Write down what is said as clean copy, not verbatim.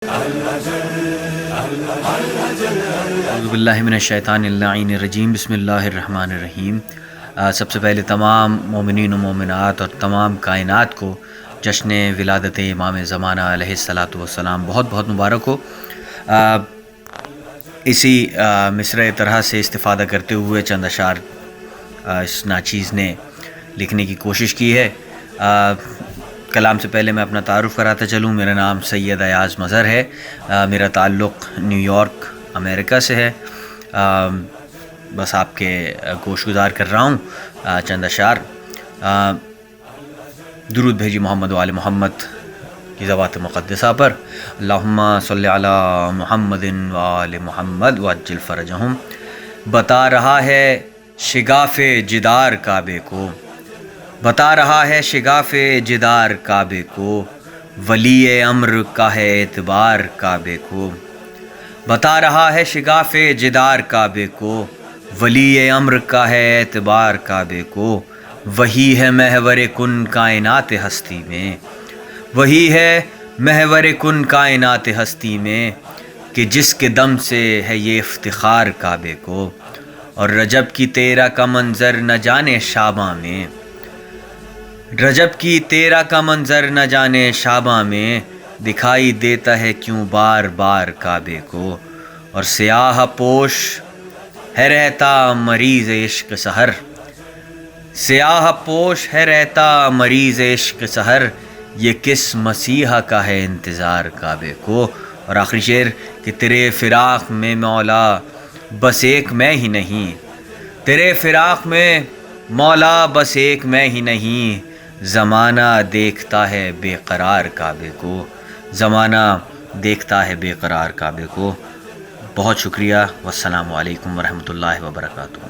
اعوذ باللہ من الشیطان اللعین الرجیم، بسم اللہ الرحمن الرحیم۔ سب سے پہلے تمام مومنین و مومنات اور تمام کائنات کو جشن ولادت امام زمانہ علیہ الصلاۃ والسلام بہت بہت مبارک ہو۔ اسی مصرع طرح سے استفادہ کرتے ہوئے چند اشعار اس ناچیز نے لکھنے کی کوشش کی ہے۔ کلام سے پہلے میں اپنا تعارف کراتا چلوں۔ میرا نام سید ایاز مظہر ہے۔ میرا تعلق نیو یارک امریکہ سے ہے۔ بس آپ کے گوش گزار کر رہا ہوں چند اشعار۔ درود بھیجی محمد و آل محمد کی ذوات مقدسہ پر۔ اللہم صلی علی محمد و آل محمد وعجل فرجہم۔ بتا رہا ہے شگاف جدار کعبے کو، بتا رہا ہے شگاف جدار کعبے کو، ولی امر کا ہے اعتبار کعبے کو۔ بتا رہا ہے شگاف جدار کعبے کو، ولی امر کا ہے اعتبار کعبے کو۔ وہی ہے محور کن کائنات ہستی میں، وہی ہے محور کن کائنات ہستی میں، کہ جس کے دم سے ہے یہ افتخار کعبے کو۔ اور رجب کی 13 کا منظر نہ جانے شعباں میں، رجب کی 13 کا منظر نہ جانے شعباں میں، دکھائی دیتا ہے کیوں بار بار کعبے کو۔ اور سیاہ پوش ہے رہتا مریض عشق سحر، سیاہ پوش ہے رہتا مریض عشق سحر، یہ کس مسیحا کا ہے انتظار کعبے کو۔ اور آخری شعر کہ تیرے فراق میں مولا بس ایک میں ہی نہیں، تیرے فراق میں مولا بس ایک میں ہی نہیں، زمانہ دیکھتا ہے بے قرار کعبے کو، زمانہ دیکھتا ہے بے قرار کعبے کو۔ بہت شکریہ، والسلام علیکم ورحمۃ اللہ وبرکاتہ۔